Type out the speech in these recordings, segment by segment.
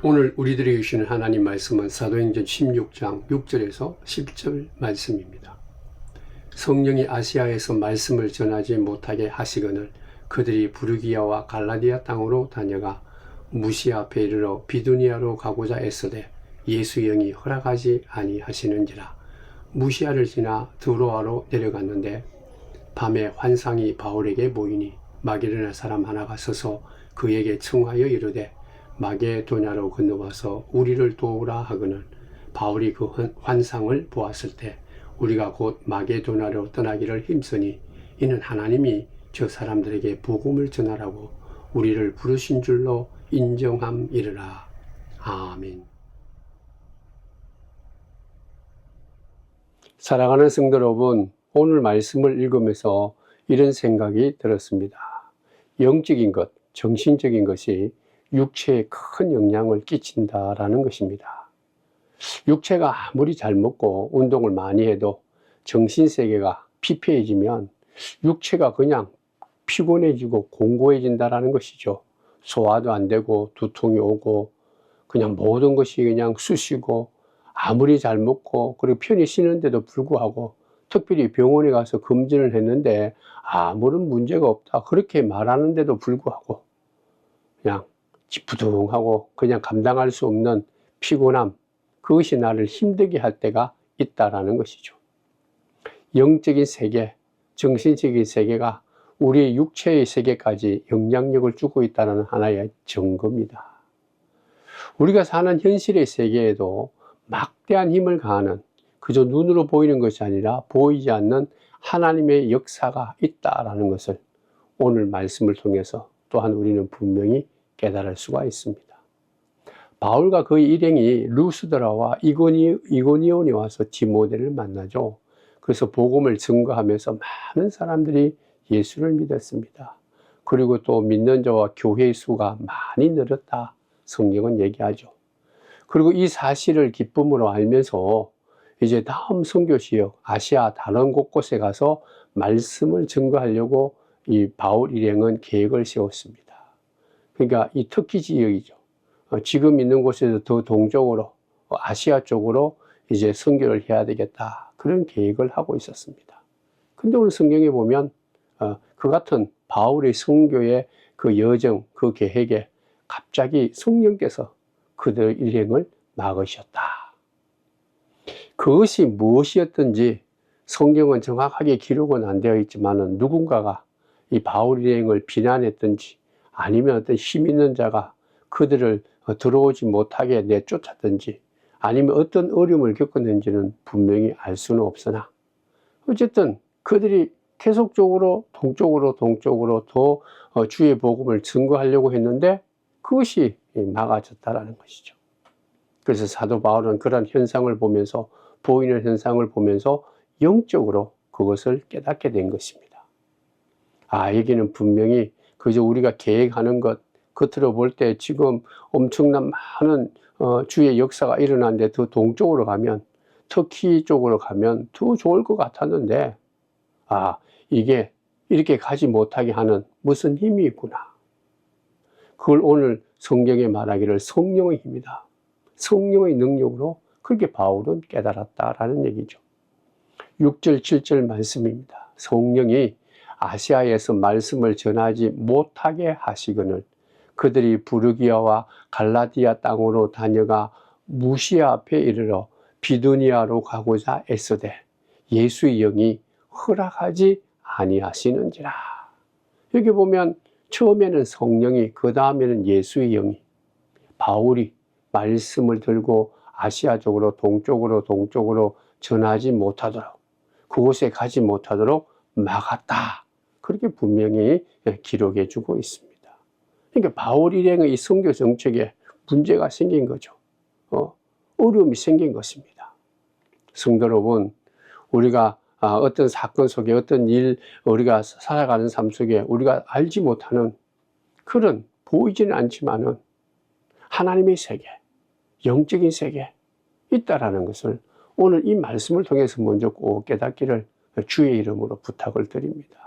오늘 우리들에게 주시는 하나님 말씀은 사도행전 16장 6절에서 10절 말씀입니다. 성령이 아시아에서 말씀을 전하지 못하게 하시거늘 그들이 부르기아와 갈라디아 땅으로 다녀가 무시아 앞에 이르러 비두니아로 가고자 애쓰되 예수 영이 허락하지 아니하시는지라. 무시아를 지나 드로아로 내려갔는데 밤에 환상이 바울에게 보이니 마게도냐 사람 하나가 서서 그에게 청하여 이르되 마게도냐로 건너와서 우리를 도우라 하거늘 바울이 그 환상을 보았을 때 우리가 곧 마게도냐로 떠나기를 힘쓰니 이는 하나님이 저 사람들에게 복음을 전하라고 우리를 부르신 줄로 인정함이르라. 아멘. 사랑하는 성도 여러분, 오늘 말씀을 읽으면서 이런 생각이 들었습니다. 영적인 것, 정신적인 것이 육체에 큰 영향을 끼친다라는 것입니다. 육체가 아무리 잘 먹고 운동을 많이 해도 정신세계가 피폐해지면 육체가 그냥 피곤해지고 공고해진다라는 것이죠. 소화도 안 되고 두통이 오고 그냥 모든 것이 그냥 쑤시고 아무리 잘 먹고 그리고 편히 쉬는데도 불구하고 특별히 병원에 가서 검진을 했는데 아무런 문제가 없다 그렇게 말하는데도 불구하고 그냥 찌뿌둥하고 그냥 감당할 수 없는 피곤함, 그것이 나를 힘들게 할 때가 있다라는 것이죠. 영적인 세계, 정신적인 세계가 우리의 육체의 세계까지 영향력을 주고 있다는 하나의 증거입니다. 우리가 사는 현실의 세계에도 막대한 힘을 가하는, 그저 눈으로 보이는 것이 아니라 보이지 않는 하나님의 역사가 있다라는 것을 오늘 말씀을 통해서 또한 우리는 분명히 깨달을 수가 있습니다. 바울과 그의 일행이 루스드라와 이고니온에 와서 디모데를 만나죠. 그래서 복음을 증거하면서 많은 사람들이 예수를 믿었습니다. 그리고 또 믿는 자와 교회의 수가 많이 늘었다 성경은 얘기하죠. 그리고 이 사실을 기쁨으로 알면서 이제 다음 선교 지역 아시아 다른 곳곳에 가서 말씀을 증거하려고 이 바울 일행은 계획을 세웠습니다. 그러니까 이 터키 지역이죠. 지금 있는 곳에서 더 동쪽으로 아시아 쪽으로 이제 선교를 해야 되겠다 그런 계획을 하고 있었습니다. 근데 오늘 성경에 보면 그 같은 바울의 선교의 그 여정, 그 계획에 갑자기 성령께서 그들 일행을 막으셨다. 그것이 무엇이었든지 성경은 정확하게 기록은 안 되어 있지만 누군가가 이 바울 일행을 비난했든지 아니면 어떤 힘 있는 자가 그들을 들어오지 못하게 내쫓았든지 아니면 어떤 어려움을 겪었는지는 분명히 알 수는 없으나 어쨌든 그들이 계속적으로 동쪽으로 더 주의 복음을 증거하려고 했는데 그것이 막아졌다라는 것이죠. 그래서 사도 바울은 그런 현상을 보면서 보이는 현상을 보면서 영적으로 그것을 깨닫게 된 것입니다. 여기는 분명히 그저 우리가 계획하는 것, 겉으로 볼 때 지금 엄청난 많은 주의 역사가 일어나는데 더 동쪽으로 가면, 터키 쪽으로 가면 더 좋을 것 같았는데 이게 이렇게 가지 못하게 하는 무슨 힘이 있구나. 그걸 오늘 성경에 말하기를 성령의 힘이다. 성령의 능력으로 그렇게 바울은 깨달았다라는 얘기죠. 6절, 7절 말씀입니다. 성령이 아시아에서 말씀을 전하지 못하게 하시거늘 그들이 부르기아와 갈라디아 땅으로 다녀가 무시아 앞에 이르러 비두니아로 가고자 애쓰되 예수의 영이 허락하지 아니하시는지라. 여기 보면 처음에는 성령이, 그 다음에는 예수의 영이, 바울이 말씀을 들고 아시아 쪽으로 동쪽으로 전하지 못하도록, 그곳에 가지 못하도록 막았다. 그렇게 분명히 기록해 주고 있습니다. 그러니까 바울 일행의 이 선교 정책에 문제가 생긴 거죠. 어려움이 생긴 것입니다. 성도 여러분, 우리가 어떤 사건 속에 어떤 일, 우리가 살아가는 삶 속에 우리가 알지 못하는 그런 보이지는 않지만은 하나님의 세계, 영적인 세계 있다라는 것을 오늘 이 말씀을 통해서 먼저 꼭 깨닫기를 주의 이름으로 부탁을 드립니다.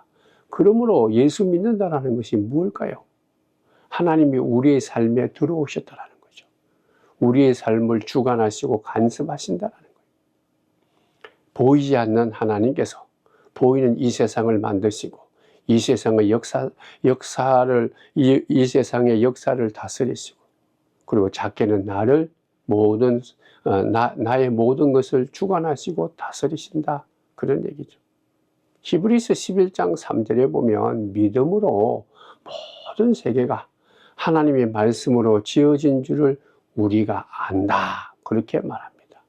그러므로 예수 믿는다라는 것이 무엇일까요? 하나님이 우리의 삶에 들어오셨다라는 거죠. 우리의 삶을 주관하시고 간섭하신다는 거예요. 보이지 않는 하나님께서 보이는 이 세상을 만드시고 이 세상의 이 세상의 역사를 다스리시고, 그리고 작게는 나를 나의 모든 것을 주관하시고 다스리신다, 그런 얘기죠. 히브리서 11장 3절에 보면 믿음으로 모든 세계가 하나님의 말씀으로 지어진 줄을 우리가 안다, 그렇게 말합니다.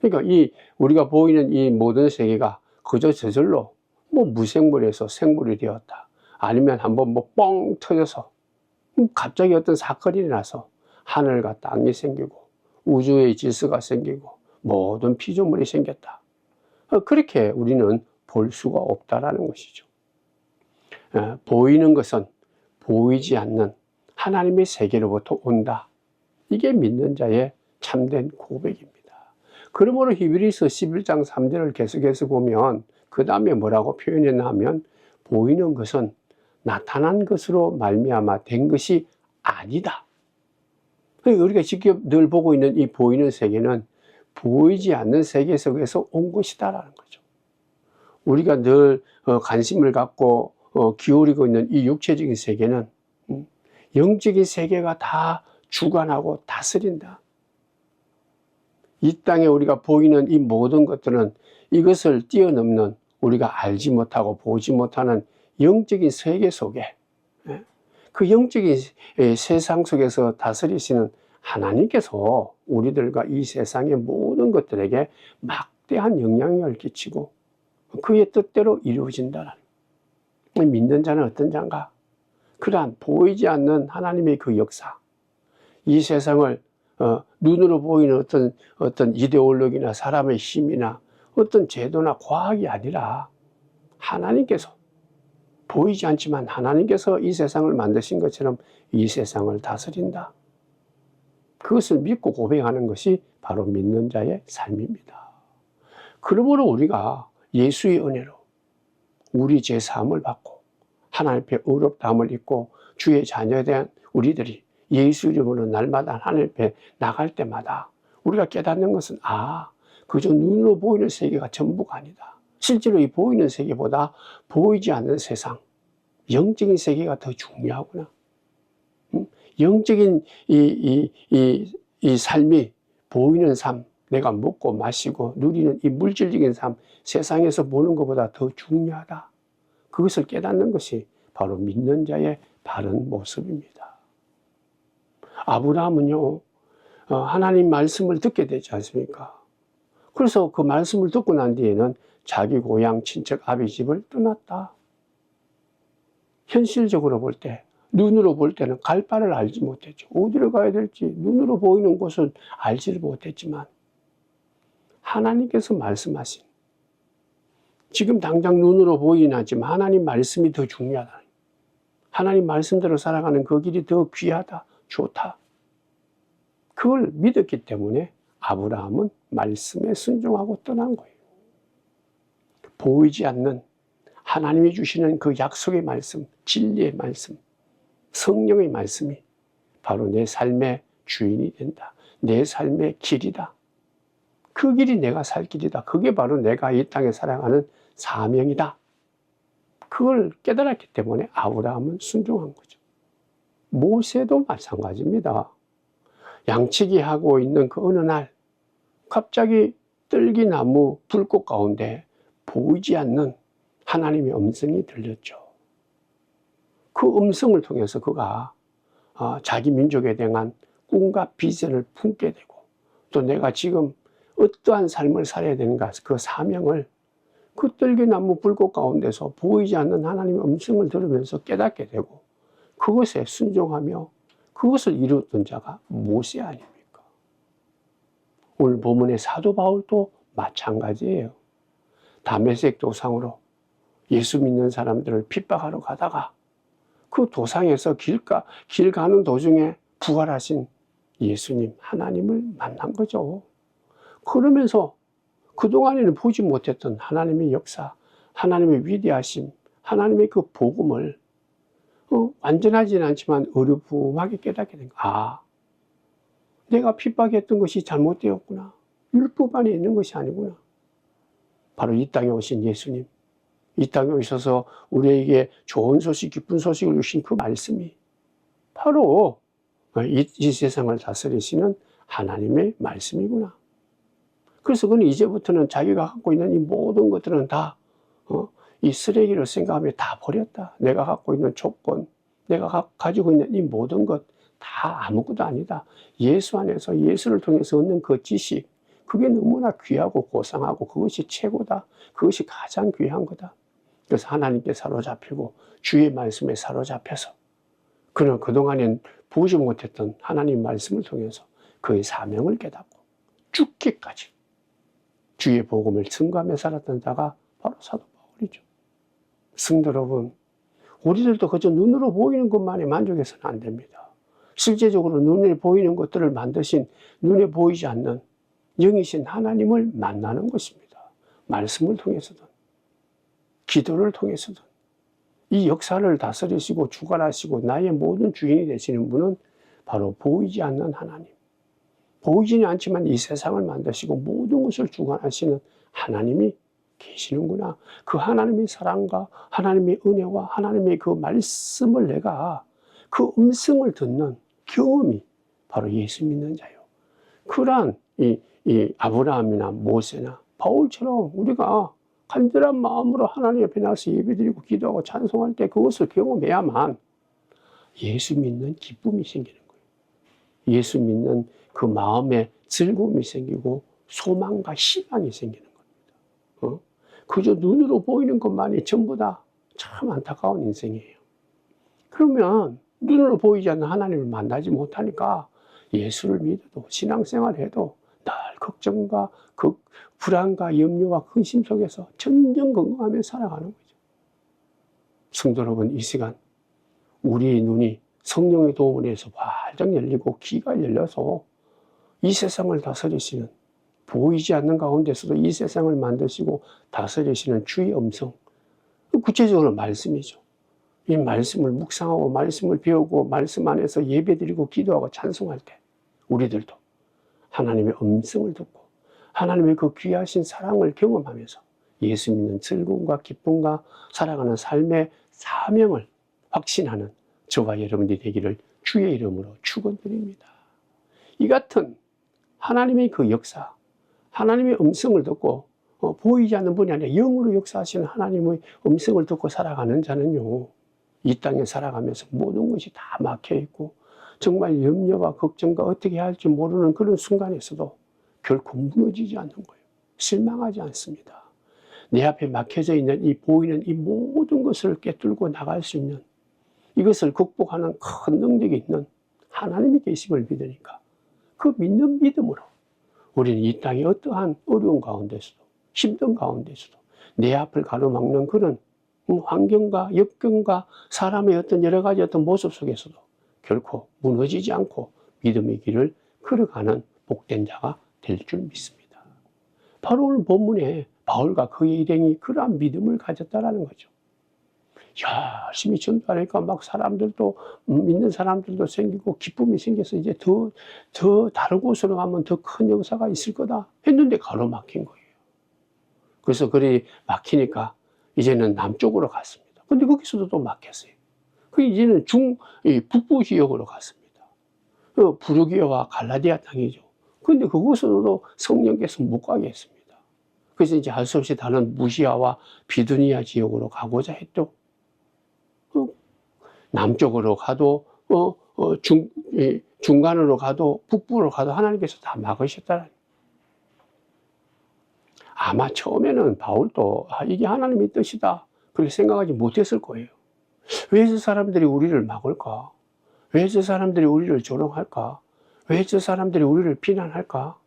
그러니까 우리가 보이는 이 모든 세계가 그저 저절로 무생물에서 생물이 되었다, 아니면 한번 뻥 터져서 갑자기 어떤 사건이 일어나서 하늘과 땅이 생기고 우주의 질서가 생기고 모든 피조물이 생겼다, 그렇게 우리는 볼 수가 없다라는 것이죠. 보이는 것은 보이지 않는 하나님의 세계로부터 온다, 이게 믿는 자의 참된 고백입니다. 그러므로 히브리서 11장 3절을 계속해서 보면 그 다음에 뭐라고 표현했나 하면, 보이는 것은 나타난 것으로 말미암아 된 것이 아니다. 우리가 직접 늘 보고 있는 이 보이는 세계는 보이지 않는 세계 속에서 온 것이다라는 거죠. 우리가 늘 관심을 갖고 기울이고 있는 이 육체적인 세계는 영적인 세계가 다 주관하고 다스린다. 이 땅에 우리가 보이는 이 모든 것들은 이것을 뛰어넘는, 우리가 알지 못하고 보지 못하는 영적인 세계 속에, 그 영적인 세상 속에서 다스리시는 하나님께서 우리들과 이 세상의 모든 것들에게 막대한 영향력을 끼치고 그의 뜻대로 이루어진다는, 믿는 자는 어떤 자인가? 그러한 보이지 않는 하나님의 그 역사, 이 세상을 눈으로 보이는 어떤 이데올로기나 사람의 힘이나 어떤 제도나 과학이 아니라 하나님께서, 보이지 않지만 하나님께서 이 세상을 만드신 것처럼 이 세상을 다스린다, 그것을 믿고 고백하는 것이 바로 믿는 자의 삶입니다. 그러므로 우리가 예수의 은혜로 우리 죄 사함을 받고 하나님 앞에 의롭다함을 입고 주의 자녀된 우리들이 예수 이름으로 날마다 하나님 앞에 나갈 때마다 우리가 깨닫는 것은, 그저 눈으로 보이는 세계가 전부가 아니다. 실제로 이 보이는 세계보다 보이지 않는 세상, 영적인 세계가 더 중요하구나. 영적인 이 삶이, 보이는 삶, 내가 먹고 마시고 누리는 이 물질적인 삶, 세상에서 보는 것보다 더 중요하다. 그것을 깨닫는 것이 바로 믿는 자의 바른 모습입니다. 아브라함은요, 하나님 말씀을 듣게 되지 않습니까? 그래서 그 말씀을 듣고 난 뒤에는 자기 고향 친척 아비 집을 떠났다. 현실적으로 볼 때, 눈으로 볼 때는 갈 바를 알지 못했죠. 어디로 가야 될지 눈으로 보이는 곳은 알지를 못했지만 하나님께서 말씀하신, 지금 당장 눈으로 보이긴 하지만 하나님 말씀이 더 중요하다. 하나님 말씀대로 살아가는 그 길이 더 귀하다, 좋다. 그걸 믿었기 때문에 아브라함은 말씀에 순종하고 떠난 거예요. 보이지 않는 하나님이 주시는 그 약속의 말씀, 진리의 말씀, 성령의 말씀이 바로 내 삶의 주인이 된다. 내 삶의 길이다. 그 길이 내가 살 길이다. 그게 바로 내가 이 땅에 살아가는 사명이다. 그걸 깨달았기 때문에 아브라함은 순종한 거죠. 모세도 마찬가지입니다. 양치기 하고 있는 그 어느 날 갑자기 떨기나무 불꽃 가운데 보이지 않는 하나님의 음성이 들렸죠. 그 음성을 통해서 그가 자기 민족에 대한 꿈과 비전을 품게 되고, 또 내가 지금 어떠한 삶을 살아야 되는가, 그 사명을 그 떨기나무 불꽃 가운데서 보이지 않는 하나님의 음성을 들으면서 깨닫게 되고 그것에 순종하며 그것을 이루었던 자가 모세 아닙니까? 오늘 본문의 사도 바울도 마찬가지예요. 다메섹 도상으로 예수 믿는 사람들을 핍박하러 가다가 그 도상에서 길 가는 도중에 부활하신 예수님, 하나님을 만난 거죠. 그러면서 그동안에는 보지 못했던 하나님의 역사, 하나님의 위대하심, 하나님의 그 복음을 완전하지는 않지만 어렴풋하게 깨닫게 된 거야. 내가 핍박했던 것이 잘못되었구나. 율법 안에 있는 것이 아니구나. 바로 이 땅에 오신 예수님, 이 땅에 오셔서 우리에게 좋은 소식, 기쁜 소식을 주신 그 말씀이 바로 이 세상을 다스리시는 하나님의 말씀이구나. 그래서 그는 이제부터는 자기가 갖고 있는 이 모든 것들은 다 이 쓰레기를 생각하며 다 버렸다. 내가 갖고 있는 조건, 내가 가지고 있는 이 모든 것 다 아무것도 아니다. 예수 안에서 예수를 통해서 얻는 그 지식, 그게 너무나 귀하고 고상하고 그것이 최고다. 그것이 가장 귀한 거다. 그래서 하나님께 사로잡히고 주의 말씀에 사로잡혀서 그는 그동안엔 보지 못했던 하나님 말씀을 통해서 그의 사명을 깨닫고 죽기까지 주의 복음을 증거하며 살았던 자가 바로 사도 바울이죠. 성도 여러분, 우리들도 그저 눈으로 보이는 것만에 만족해서는 안 됩니다. 실제적으로 눈에 보이는 것들을 만드신 눈에 보이지 않는 영이신 하나님을 만나는 것입니다. 말씀을 통해서든 기도를 통해서든 이 역사를 다스리시고 주관하시고 나의 모든 주인이 되시는 분은 바로 보이지 않는 하나님, 보이지는 않지만 이 세상을 만드시고 모든 것을 주관하시는 하나님이 계시는구나. 그 하나님의 사랑과 하나님의 은혜와 하나님의 그 말씀을 내가 그 음성을 듣는 경험이 바로 예수 믿는 자요. 그러한 이 아브라함이나 모세나 바울처럼 우리가 간절한 마음으로 하나님 옆에 나서 예배드리고 기도하고 찬송할 때 그것을 경험해야만 예수 믿는 기쁨이 생기는 거예요. 예수 믿는 그 마음에 즐거움이 생기고 소망과 희망이 생기는 겁니다. 그저 눈으로 보이는 것만이 전부 다 참 안타까운 인생이에요. 그러면 눈으로 보이지 않는 하나님을 만나지 못하니까 예수를 믿어도 신앙생활해도 늘 걱정과 불안과 염려와 근심 속에서 전전긍긍하며 살아가는 거죠. 성도 여러분, 이 시간 우리의 눈이 성령의 도움을 해서 활짝 열리고 귀가 열려서 이 세상을 다스리시는, 보이지 않는 가운데서도 이 세상을 만드시고 다스리시는 주의 음성, 구체적으로 말씀이죠. 이 말씀을 묵상하고 말씀을 배우고 말씀 안에서 예배드리고 기도하고 찬송할 때 우리들도 하나님의 음성을 듣고 하나님의 그 귀하신 사랑을 경험하면서 예수 믿는 즐거움과 기쁨과 살아가는 삶의 사명을 확신하는 저와 여러분들이 되기를 주의 이름으로 축원드립니다. 이 같은 하나님의 그 역사, 하나님의 음성을 듣고 보이지 않는 분이 아니라 영으로 역사하시는 하나님의 음성을 듣고 살아가는 자는요, 이 땅에 살아가면서 모든 것이 다 막혀있고 정말 염려와 걱정과 어떻게 할지 모르는 그런 순간에서도 결코 무너지지 않는 거예요. 실망하지 않습니다. 내 앞에 막혀져 있는 이 보이는 이 모든 것을 꿰뚫고 나갈 수 있는, 이것을 극복하는 큰 능력이 있는 하나님이 계심을 믿으니까 그 믿는 믿음으로 우리는 이 땅의 어떠한 어려운 가운데서도 힘든 가운데서도 내 앞을 가로막는 그런 환경과 역경과 사람의 어떤 여러 가지 어떤 모습 속에서도 결코 무너지지 않고 믿음의 길을 걸어가는 복된 자가 될 줄 믿습니다. 바로 오늘 본문에 바울과 그의 일행이 그러한 믿음을 가졌다라는 거죠. 열심히 전도하니까 막 사람들도, 믿는 사람들도 생기고 기쁨이 생겨서 이제 더 다른 곳으로 가면 더 큰 역사가 있을 거다 했는데 가로막힌 거예요. 그래서 그리 막히니까 이제는 남쪽으로 갔습니다. 근데 거기서도 또 막혔어요. 그 이제는 북부 지역으로 갔습니다. 부르기아와 갈라디아 땅이죠. 근데 그곳으로도 성령께서 못 가게 했습니다. 그래서 이제 할 수 없이 다른 무시아와 비두니아 지역으로 가고자 했죠. 남쪽으로 가도 중간으로 가도 북부로 가도 하나님께서 다 막으셨다는. 아마 처음에는 바울도 이게 하나님의 뜻이다 그렇게 생각하지 못했을 거예요. 왜 저 사람들이 우리를 막을까? 왜 저 사람들이 우리를 조롱할까? 왜 저 사람들이 우리를 비난할까?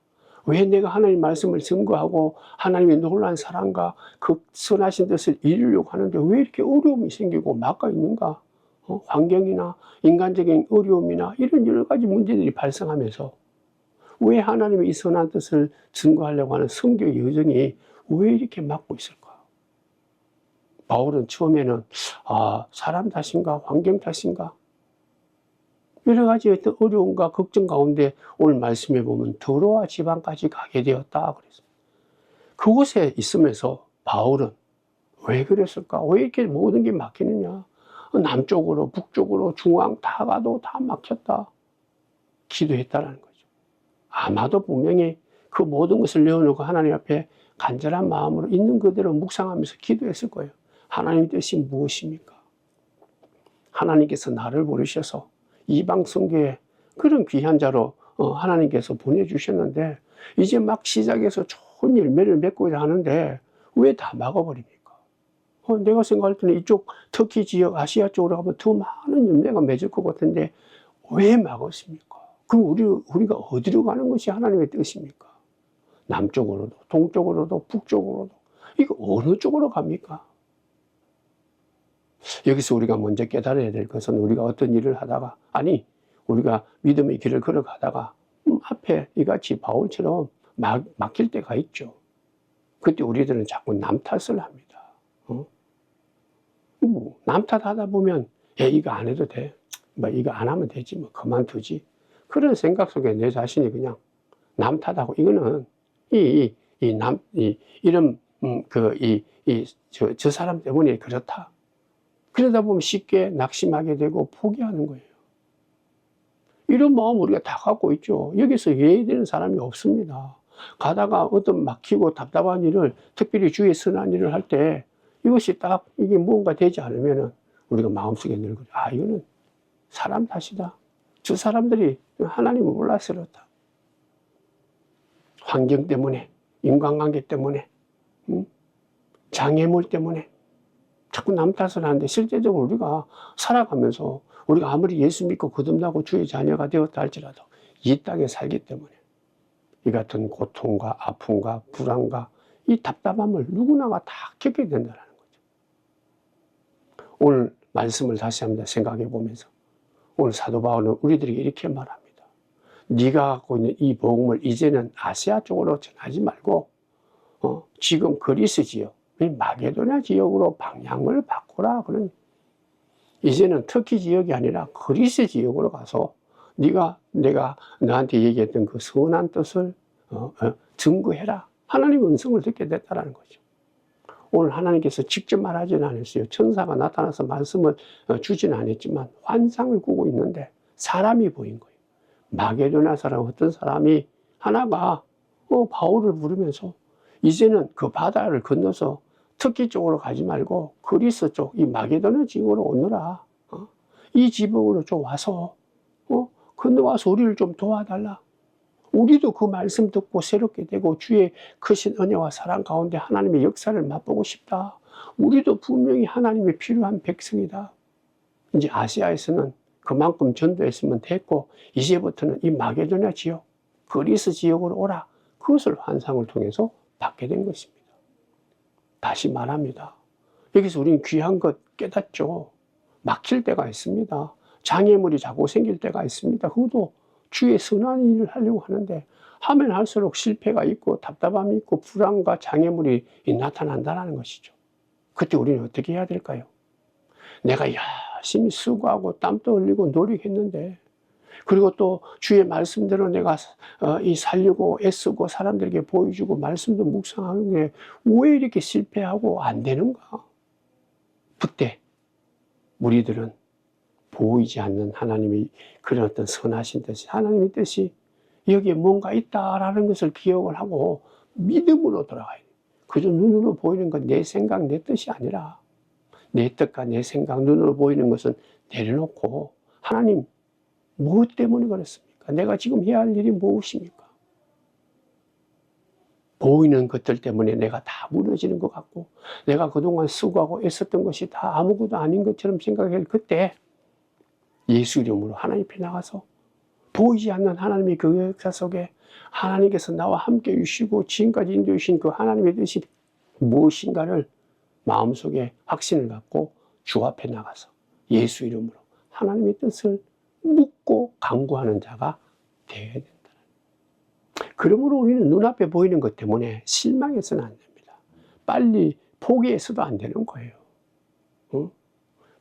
왜 내가 하나님 말씀을 증거하고 하나님의 놀라운 사랑과 그 선하신 뜻을 이루려고 하는데 왜 이렇게 어려움이 생기고 막아 있는가? 환경이나 인간적인 어려움이나 이런 여러 가지 문제들이 발생하면서 왜 하나님의 이 선한 뜻을 증거하려고 하는 성경의 여정이 왜 이렇게 막고 있을까? 바울은 처음에는 사람 탓인가 환경 탓인가 여러 가지 어떤 어려움과 걱정 가운데 오늘 말씀해 보면 더로아 지방까지 가게 되었다 그랬습니다. 그곳에 있으면서 바울은 왜 그랬을까? 왜 이렇게 모든 게 막히느냐? 남쪽으로 북쪽으로 중앙 다 가도 다 막혔다. 기도했다라는 거죠. 아마도 분명히 그 모든 것을 내어놓고 하나님 앞에 간절한 마음으로 있는 그대로 묵상하면서 기도했을 거예요. 하나님 뜻이 무엇입니까? 하나님께서 나를 부르셔서 이방 선교에 그런 귀한 자로 하나님께서 보내주셨는데 이제 막 시작해서 좋은 열매를 맺고자 하는데 왜 다 막아버립니까? 내가 생각할 때는 이쪽 터키 지역 아시아 쪽으로 가면 더 많은 열매가 맺을 것 같은데 왜 막았습니까? 그럼 우리가 어디로 가는 것이 하나님의 뜻입니까? 남쪽으로도 동쪽으로도 북쪽으로도 이거 어느 쪽으로 갑니까? 여기서 우리가 먼저 깨달아야 될 것은 우리가 어떤 일을 하다가 우리가 믿음의 길을 걸어가다가 앞에 이같이 바울처럼 막힐 때가 있죠. 그때 우리들은 자꾸 남 탓을 합니다. 남 탓하다 보면 이거 안 해도 돼. 이거 안 하면 되지. 그만두지. 그런 생각 속에 내 자신이 그냥 남 탓하고 이거는 저 사람 때문에 그렇다. 그러다 보면 쉽게 낙심하게 되고 포기하는 거예요. 이런 마음 우리가 다 갖고 있죠. 여기서 예의되는 사람이 없습니다. 가다가 어떤 막히고 답답한 일을, 특별히 주의 선한 일을 할 때 이것이 딱 이게 뭔가 되지 않으면은 우리가 마음속에 늘 거죠. 이거는 사람 탓이다. 저 사람들이 하나님을 몰라서 그렇다. 환경 때문에, 인간관계 때문에, 장애물 때문에 자꾸 남 탓을 하는데 실제적으로 우리가 살아가면서 우리가 아무리 예수 믿고 거듭나고 주의 자녀가 되었다 할지라도 이 땅에 살기 때문에 이 같은 고통과 아픔과 불안과 이 답답함을 누구나가 다 겪게 된다는 거죠. 오늘 말씀을 다시 한번 생각해 보면서 오늘 사도 바울은 우리들에게 이렇게 말합니다. 네가 갖고 있는 이 복음을 이제는 아시아 쪽으로 전하지 말고 지금 그리스 지역, 마게도냐 지역으로 방향을 바꾸라. 그런 이제는 터키 지역이 아니라 그리스 지역으로 가서 내가 너한테 얘기했던 그 선한 뜻을 증거해라. 하나님의 음성을 듣게 됐다는 거죠. 오늘 하나님께서 직접 말하지는 않았어요. 천사가 나타나서 말씀을 주지는 않았지만 환상을 꾸고 있는데 사람이 보인 거예요. 마게도냐 사람 어떤 사람이 하나가 바울을 부르면서 이제는 그 바다를 건너서 터키 쪽으로 가지 말고 그리스 쪽, 이 마게도냐 지역으로 오너라. 이 지역으로 좀 와서 건너와서 우리를 좀 도와달라. 우리도 그 말씀 듣고 새롭게 되고 주의 크신 은혜와 사랑 가운데 하나님의 역사를 맛보고 싶다. 우리도 분명히 하나님이 필요한 백성이다. 이제 아시아에서는 그만큼 전도했으면 됐고 이제부터는 이 마게도냐 지역, 그리스 지역으로 오라. 그것을 환상을 통해서 받게 된 것입니다. 다시 말합니다. 여기서 우리는 귀한 것 깨닫죠. 막힐 때가 있습니다. 장애물이 자꾸 생길 때가 있습니다. 그것도 주의 선한 일을 하려고 하는데 하면 할수록 실패가 있고 답답함이 있고 불안과 장애물이 나타난다는 것이죠. 그때 우리는 어떻게 해야 될까요? 내가 열심히 수고하고 땀도 흘리고 노력했는데 그리고 또 주의 말씀대로 내가 살려고 애쓰고 사람들에게 보여주고 말씀도 묵상하는 게 왜 이렇게 실패하고 안 되는가? 그때 우리들은 보이지 않는 하나님의 그런 어떤 선하신 뜻이 하나님의 뜻이 여기에 뭔가 있다라는 것을 기억을 하고 믿음으로 돌아가야 돼요. 그저 눈으로 보이는 건 내 생각, 내 뜻이 아니라 내 뜻과 내 생각, 눈으로 보이는 것은 내려놓고 하나님 무엇 때문에 그렇습니까? 내가 지금 해야 할 일이 무엇입니까? 보이는 것들 때문에 내가 다 무너지는 것 같고 내가 그동안 수고하고 애썼던 것이 다 아무것도 아닌 것처럼 생각할 그때 예수 이름으로 하나님 앞에 나가서 보이지 않는 하나님의 그 역사 속에 하나님께서 나와 함께 주시고 지금까지 인도해 주신 그 하나님의 뜻이 무엇인가를 마음속에 확신을 갖고 주 앞에 나가서 예수 이름으로 하나님의 뜻을 묻고 간구하는 자가 되어야 된다. 그러므로 우리는 눈앞에 보이는 것 때문에 실망해서는 안 됩니다. 빨리 포기해서도 안 되는 거예요.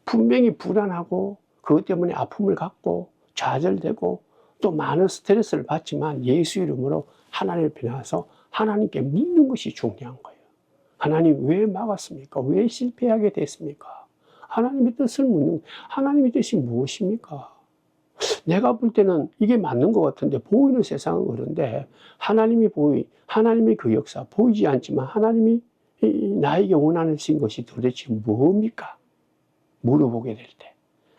분명히 불안하고 그것 때문에 아픔을 갖고 좌절되고 또 많은 스트레스를 받지만 예수 이름으로 하나님 앞에 나와서 하나님께 묻는 것이 중요한 거예요. 하나님 왜 막았습니까? 왜 실패하게 됐습니까? 하나님의 뜻을 묻는 거예요. 하나님의 뜻이 무엇입니까? 내가 볼 때는 이게 맞는 것 같은데 보이는 세상은 그런데 하나님의 그 역사 보이지 않지만 하나님이 나에게 원하신 것이 도대체 뭡니까? 물어보게 될 때,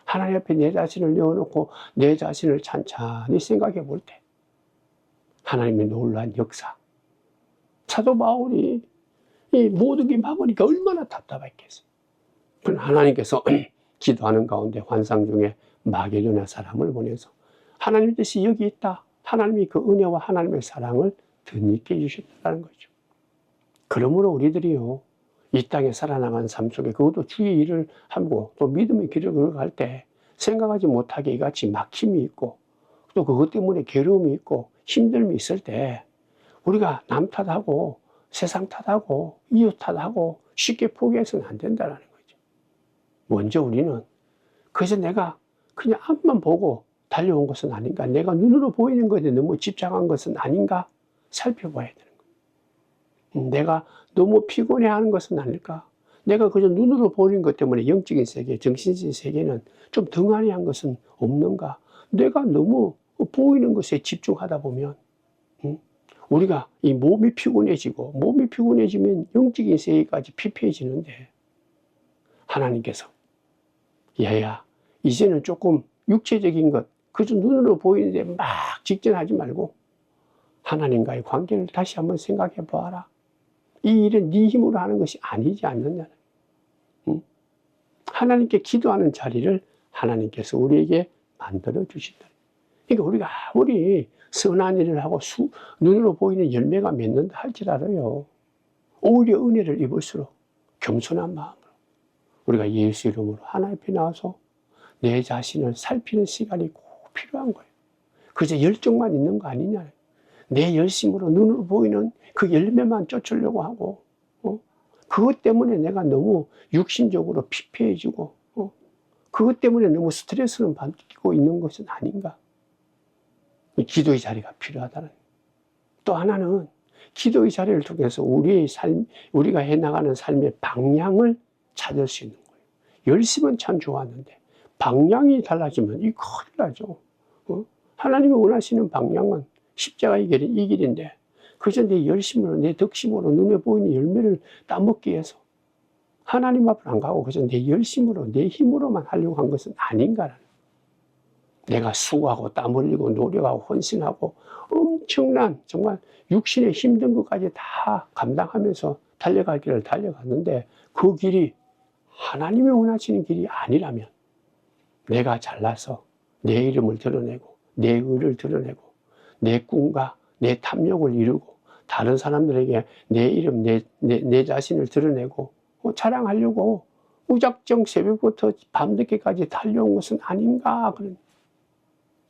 하나님 앞에 내 자신을 내어놓고 내 자신을 찬찬히 생각해 볼 때, 하나님의 놀라운 역사. 사도 바울이 이 모든 게 막으니까 얼마나 답답했겠어요. 그러나 하나님께서 기도하는 가운데 환상 중에 마게도냐 사람을 보내서 하나님의 뜻이 여기 있다. 하나님이 그 은혜와 하나님의 사랑을 덧입게 해주셨다는 거죠. 그러므로 우리들이요, 이 땅에 살아나가는 삶 속에 그것도 주의 일을 하고 또 믿음의 길을 걸어갈 때 생각하지 못하게 이같이 막힘이 있고 또 그것 때문에 괴로움이 있고 힘듦이 있을 때 우리가 남 탓하고 세상 탓하고 이웃 탓하고 쉽게 포기해서는 안 된다는 거죠. 먼저 우리는 그래서 내가 그냥 앞만 보고 달려온 것은 아닌가, 내가 눈으로 보이는 것에 너무 집착한 것은 아닌가 살펴봐야 되는 거예요. 내가 너무 피곤해하는 것은 아닐까, 내가 그저 눈으로 보이는 것 때문에 영적인 세계, 정신적인 세계는 좀 등한히한 것은 없는가, 내가 너무 보이는 것에 집중하다 보면 우리가 이 몸이 피곤해지면 영적인 세계까지 피폐해지는데, 하나님께서 야야 이제는 조금 육체적인 것, 그저 눈으로 보이는데 막 직진하지 말고 하나님과의 관계를 다시 한번 생각해 보아라. 이 일은 네 힘으로 하는 것이 아니지 않느냐. 하나님께 기도하는 자리를 하나님께서 우리에게 만들어 주신다. 그러니까 우리가 아무리 선한 일을 하고 눈으로 보이는 열매가 맺는다 할지라도요, 오히려 은혜를 입을수록 겸손한 마음으로 우리가 예수 이름으로 하나님 앞에 나와서 내 자신을 살피는 시간이 꼭 필요한 거예요. 그저 열정만 있는 거 아니냐. 내 열심으로 눈으로 보이는 그 열매만 쫓으려고 하고, 그것 때문에 내가 너무 육신적으로 피폐해지고, 그것 때문에 너무 스트레스를 받고 있는 것은 아닌가. 기도의 자리가 필요하다는. 또 하나는 기도의 자리를 통해서 우리의 삶, 우리가 해나가는 삶의 방향을 찾을 수 있는 거예요. 열심은 참 좋았는데 방향이 달라지면 이 큰일 나죠. 하나님이 원하시는 방향은 십자가의 길이 이 길인데 그저 내 열심으로, 내 덕심으로 눈에 보이는 열매를 따먹기 위해서 하나님 앞을 안 가고 그저 내 열심으로, 내 힘으로만 하려고 한 것은 아닌가라는. 내가 수고하고 땀 흘리고 노력하고 헌신하고 엄청난 정말 육신의 힘든 것까지 다 감당하면서 달려갈 길을 달려갔는데 그 길이 하나님이 원하시는 길이 아니라면 내가 잘나서 내 이름을 드러내고 내 의를 드러내고 내 꿈과 내 탐욕을 이루고 다른 사람들에게 내 이름, 내 자신을 드러내고 자랑하려고 무작정 새벽부터 밤늦게까지 달려온 것은 아닌가. 그런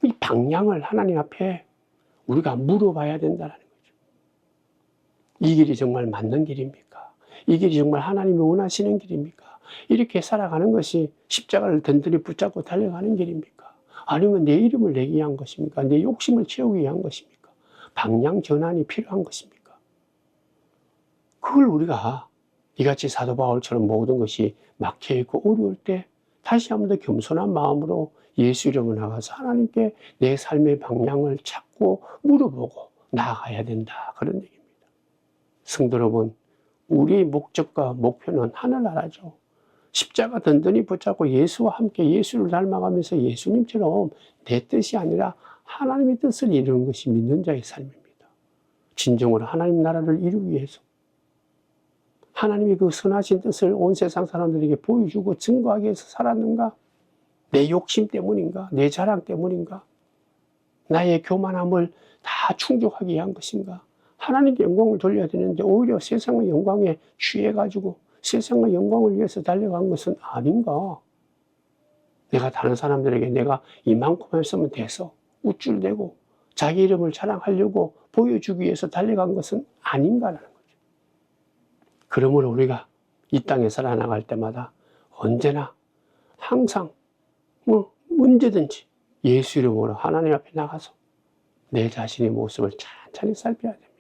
이 방향을 하나님 앞에 우리가 물어봐야 된다는 거죠. 이 길이 정말 맞는 길입니까? 이 길이 정말 하나님이 원하시는 길입니까? 이렇게 살아가는 것이 십자가를 든든히 붙잡고 달려가는 길입니까? 아니면 내 이름을 내기 위한 것입니까? 내 욕심을 채우기 위한 것입니까? 방향 전환이 필요한 것입니까? 그걸 우리가 이같이 사도 바울처럼 모든 것이 막혀있고 어려울 때 다시 한번 더 겸손한 마음으로 예수 이름으로 나가서 하나님께 내 삶의 방향을 찾고 물어보고 나아가야 된다. 그런 얘기입니다. 성도 여러분, 우리의 목적과 목표는 하늘나라죠. 십자가 든든히 붙잡고 예수와 함께 예수를 닮아가면서 예수님처럼 내 뜻이 아니라 하나님의 뜻을 이루는 것이 믿는 자의 삶입니다. 진정으로 하나님 나라를 이루기 위해서 하나님이 그 선하신 뜻을 온 세상 사람들에게 보여주고 증거하기 위해서 살았는가? 내 욕심 때문인가? 내 자랑 때문인가? 나의 교만함을 다 충족하기 위한 것인가? 하나님께 영광을 돌려야 되는데 오히려 세상의 영광에 취해가지고 세상의 영광을 위해서 달려간 것은 아닌가? 내가 다른 사람들에게 내가 이만큼 했으면 돼서 우쭐대고 자기 이름을 자랑하려고 보여주기 위해서 달려간 것은 아닌가라는 거죠. 그러므로 우리가 이 땅에 살아나갈 때마다 언제나 항상 언제든지 예수 이름으로 하나님 앞에 나가서 내 자신의 모습을 찬찬히 살펴야 됩니다.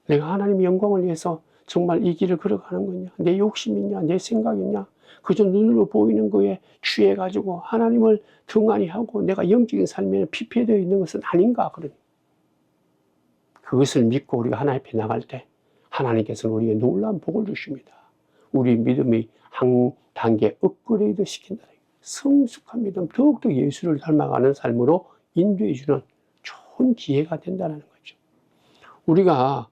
내가 하나님의 영광을 위해서 정말 이 길을 걸어가는 거냐? 내 욕심이냐? 내 생각이냐? 그저 눈으로 보이는 거에 취해가지고 하나님을 등한히 하고 내가 영적인 삶에 피폐되어 있는 것은 아닌가? 그러니 그것을 믿고 우리가 하나님 앞에 나갈 때 하나님께서는 우리에게 놀라운 복을 주십니다. 우리 믿음이 한 단계 업그레이드 시킨다. 성숙한 믿음, 더욱더 예수를 닮아가는 삶으로 인도해 주는 좋은 기회가 된다는 거죠. 우리가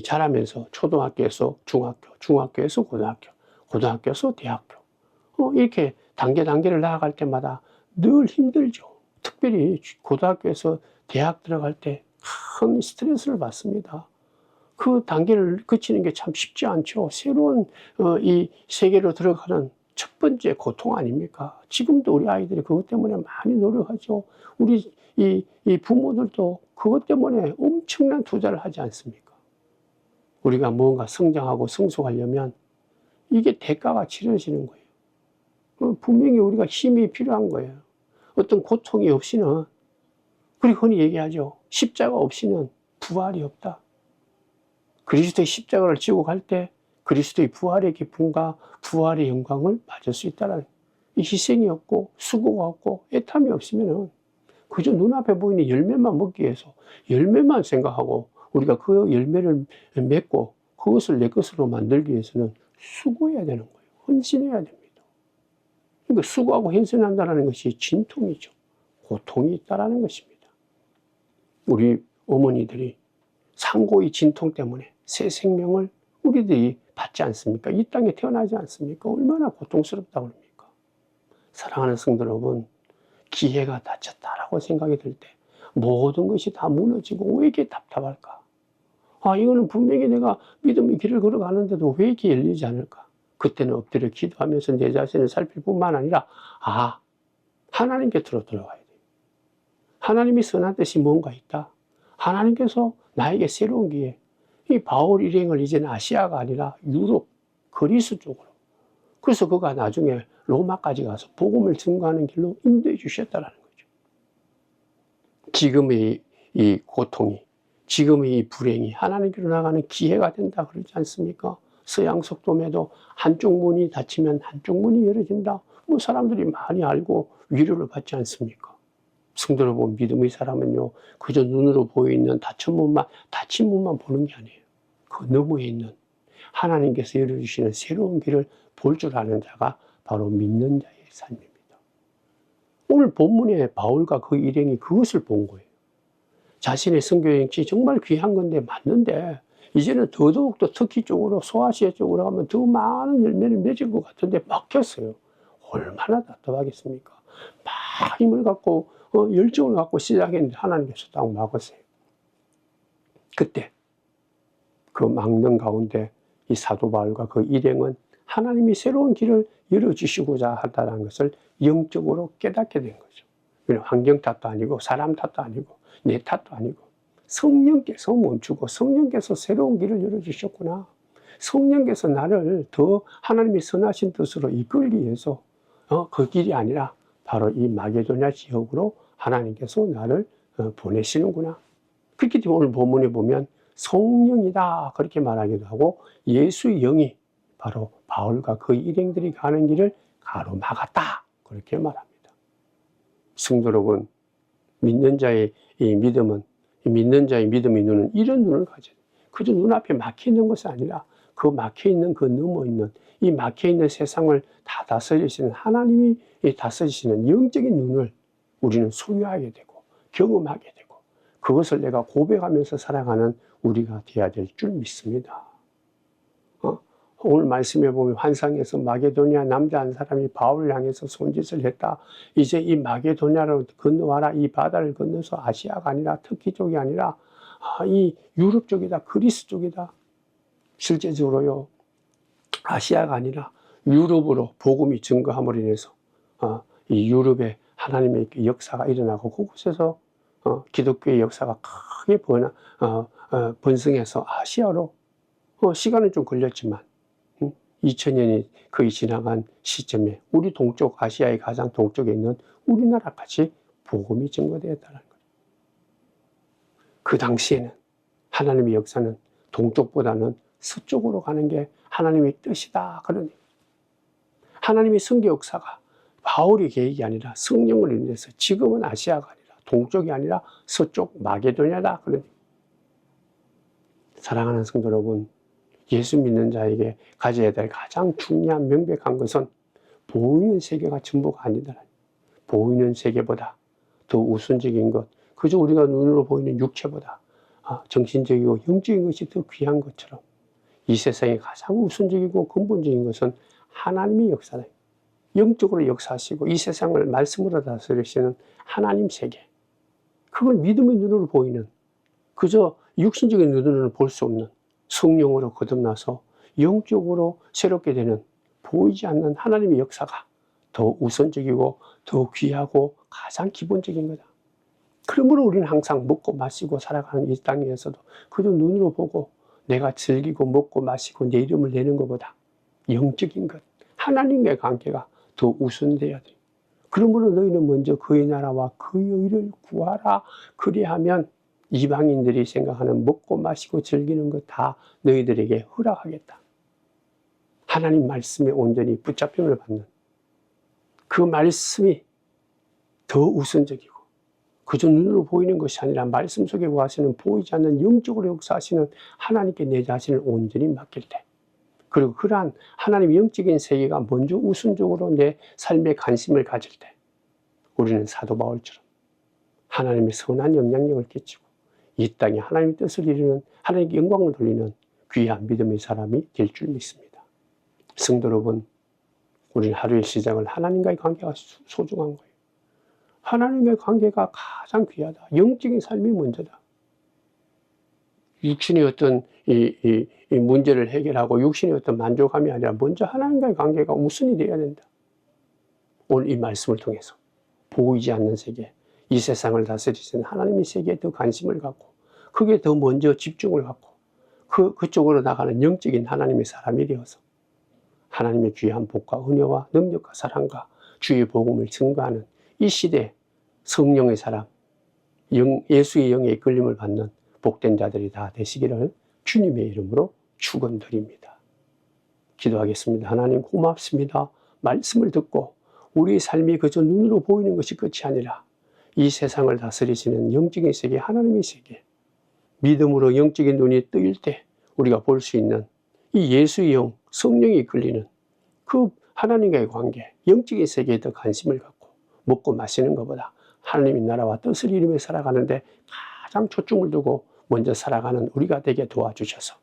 자라면서 초등학교에서 중학교, 중학교에서 고등학교, 고등학교에서 대학교 이렇게 단계를 나아갈 때마다 늘 힘들죠. 특별히 고등학교에서 대학 들어갈 때 큰 스트레스를 받습니다. 그 단계를 거치는 게 참 쉽지 않죠. 새로운 이 세계로 들어가는 첫 번째 고통 아닙니까? 지금도 우리 아이들이 그것 때문에 많이 노력하죠. 우리 이 부모들도 그것 때문에 엄청난 투자를 하지 않습니까? 우리가 뭔가 성장하고 성숙하려면 이게 대가가 치러지는 거예요. 분명히 우리가 힘이 필요한 거예요. 어떤 고통이 없이는, 그리고 흔히 얘기하죠. 십자가 없이는 부활이 없다. 그리스도의 십자가를 지고 갈 때 그리스도의 부활의 기쁨과 부활의 영광을 받을 수 있다는, 이 희생이 없고 수고가 없고 애탐이 없으면은 그저 눈앞에 보이는 열매만 먹기 위해서 열매만 생각하고 우리가 그 열매를 맺고 그것을 내 것으로 만들기 위해서는 수고해야 되는 거예요. 헌신해야 됩니다. 그러니까 수고하고 헌신한다는 것이 진통이죠. 고통이 있다는 것입니다. 우리 어머니들이 상고의 진통 때문에 새 생명을 우리들이 받지 않습니까? 이 땅에 태어나지 않습니까? 얼마나 고통스럽다고 그럽니까? 사랑하는 성도 여러분, 기회가 닫혔다라고 생각이 들 때 모든 것이 다 무너지고 왜 이렇게 답답할까? 이거는 분명히 내가 믿음의 길을 걸어가는데도 왜 이렇게 열리지 않을까? 그때는 엎드려 기도하면서 내 자신을 살필 뿐만 아니라 하나님 곁으로 들어가야 돼요. 하나님이 선한 뜻이 뭔가 있다. 하나님께서 나에게 새로운 기회, 이 바울 일행을 이제는 아시아가 아니라 유럽, 그리스 쪽으로, 그래서 그가 나중에 로마까지 가서 복음을 증거하는 길로 인도해 주셨다는 거죠. 지금의 이 고통이, 지금의 이 불행이 하나님께로 나가는 기회가 된다 그러지 않습니까? 서양 속담에도 한쪽 문이 닫히면 한쪽 문이 열어진다. 사람들이 많이 알고 위로를 받지 않습니까? 성도 여러분, 믿음의 사람은요, 그저 눈으로 보이는 닫힌 문만 보는 게 아니에요. 그 너머에 있는 하나님께서 열어주시는 새로운 길을 볼 줄 아는 자가 바로 믿는 자의 삶입니다. 오늘 본문에 바울과 그 일행이 그것을 본 거예요. 자신의 선교행치 정말 귀한 건데 맞는데 이제는 더더욱더 터키 쪽으로, 소아시아 쪽으로 가면 더 많은 열매를 맺을 것 같은데 막혔어요. 얼마나 답답하겠습니까? 막 힘을 갖고 열정을 갖고 시작했는데 하나님께서 딱 막으세요. 그때 그 막는 가운데 이 사도 바울과 그 일행은 하나님이 새로운 길을 열어주시고자 한다는 것을 영적으로 깨닫게 된 거죠. 환경 탓도 아니고 사람 탓도 아니고 내 탓도 아니고 성령께서 멈추고 성령께서 새로운 길을 열어주셨구나. 성령께서 나를 더 하나님의 선하신 뜻으로 이끌기 위해서 그 길이 아니라 바로 이 마게도냐 지역으로 하나님께서 나를 보내시는구나. 그렇기 때문에 오늘 본문에 보면 성령이다 그렇게 말하기도 하고 예수의 영이 바로 바울과 그 일행들이 가는 길을 가로막았다 그렇게 말합니다. 성도 여러분, 믿는 자의 이 믿음은, 믿는 자의 믿음의 눈은 이런 눈을 가져야 돼요. 그저 눈앞에 막혀있는 것이 아니라 그 막혀있는 그 넘어있는 이 막혀있는 세상을 다 다스리시는 하나님이 다스리시는 영적인 눈을 우리는 소유하게 되고 경험하게 되고 그것을 내가 고백하면서 살아가는 우리가 되어야 될 줄 믿습니다. 오늘 말씀에 보면 환상에서 마게도냐 남자 한 사람이 바울을 향해서 손짓을 했다. 이제 이 마게도냐로 건너와라. 이 바다를 건너서 아시아가 아니라 터키 쪽이 아니라 이 유럽 쪽이다. 그리스 쪽이다. 실제적으로요. 아시아가 아니라 유럽으로 복음이 증거함으로 인해서 이 유럽에 하나님의 역사가 일어나고 그곳에서 기독교의 역사가 크게 번성해서 아시아로 시간은 좀 걸렸지만 2000년이 거의 지나간 시점에 우리 동쪽 아시아의 가장 동쪽에 있는 우리나라까지 복음이 증거되었다는 거예요. 그 당시에는 하나님의 역사는 동쪽보다는 서쪽으로 가는 게 하나님의 뜻이다. 그러니 하나님의 선교 역사가 바울의 계획이 아니라 성령을 인해서 지금은 아시아가 아니라 동쪽이 아니라 서쪽 마게도냐다. 그러니 사랑하는 성도 여러분, 예수 믿는 자에게 가져야 될 가장 중요한 명백한 것은 보이는 세계가 전부가 아니다. 보이는 세계보다 더 우선적인 것, 그저 우리가 눈으로 보이는 육체보다 정신적이고 영적인 것이 더 귀한 것처럼 이 세상에 가장 우선적이고 근본적인 것은 하나님의 역사다. 영적으로 역사하시고 이 세상을 말씀으로 다스리시는 하나님 세계, 그걸 믿음의 눈으로 보이는, 그저 육신적인 눈으로는 볼 수 없는 성령으로 거듭나서 영적으로 새롭게 되는 보이지 않는 하나님의 역사가 더 우선적이고 더 귀하고 가장 기본적인 거다. 그러므로 우리는 항상 먹고 마시고 살아가는 이 땅에서도 그저 눈으로 보고 내가 즐기고 먹고 마시고 내 이름을 내는 것보다 영적인 것, 하나님과의 관계가 더 우선돼야 돼. 그러므로 너희는 먼저 그의 나라와 그의 의를 구하라. 그리하면 이방인들이 생각하는 먹고 마시고 즐기는 것 다 너희들에게 허락하겠다. 하나님 말씀에 온전히 붙잡힘을 받는 그 말씀이 더 우선적이고, 그저 눈으로 보이는 것이 아니라 말씀 속에 거하시는 보이지 않는 영적으로 역사하시는 하나님께 내 자신을 온전히 맡길 때, 그리고 그러한 하나님의 영적인 세계가 먼저 우선적으로 내 삶에 관심을 가질 때, 우리는 사도 바울처럼 하나님의 선한 영향력을 끼치고 이 땅에 하나님의 뜻을 이루는, 하나님께 영광을 돌리는 귀한 믿음의 사람이 될 줄 믿습니다. 성도 여러분, 우리는 하루의 시작을 하나님과의 관계가 소중한 거예요. 하나님과의 관계가 가장 귀하다. 영적인 삶이 먼저다. 육신의 어떤 이 문제를 해결하고 육신의 어떤 만족감이 아니라 먼저 하나님과의 관계가 우선이 되어야 된다. 오늘 이 말씀을 통해서 보이지 않는 세계, 이 세상을 다스리시는 하나님의 세계에 더 관심을 갖고 그게 더 먼저 집중을 갖고 그쪽으로 나가는 영적인 하나님의 사람이 되어서 하나님의 귀한 복과 은혜와 능력과 사랑과 주의 복음을 증거하는 이 시대 성령의 사람, 예수의 영에 이끌림을 받는 복된 자들이 다 되시기를 주님의 이름으로 축원드립니다. 기도하겠습니다. 하나님 고맙습니다. 말씀을 듣고 우리의 삶이 그저 눈으로 보이는 것이 끝이 아니라 이 세상을 다스리시는 영적인 세계, 하나님의 세계, 믿음으로 영적인 눈이 뜨일 때 우리가 볼 수 있는 이 예수의 영, 성령이 이끌리는 그 하나님과의 관계, 영적인 세계에 더 관심을 갖고 먹고 마시는 것보다 하나님의 나라와 뜻을 이루며 살아가는데 가장 초점을 두고 먼저 살아가는 우리가 되게 도와주셔서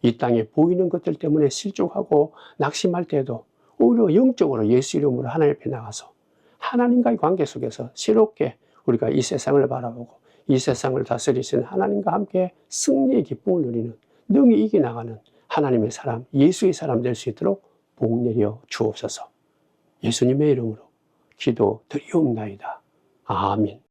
이 땅에 보이는 것들 때문에 실족하고 낙심할 때에도 오히려 영적으로 예수 이름으로 하나님 앞에 나가서 하나님과의 관계 속에서 새롭게 우리가 이 세상을 바라보고 이 세상을 다스리시는 하나님과 함께 승리의 기쁨을 누리는, 능히 이겨나가는 하나님의 사람, 예수의 사람 될 수 있도록 복 내려 주옵소서. 예수님의 이름으로 기도드리옵나이다. 아멘.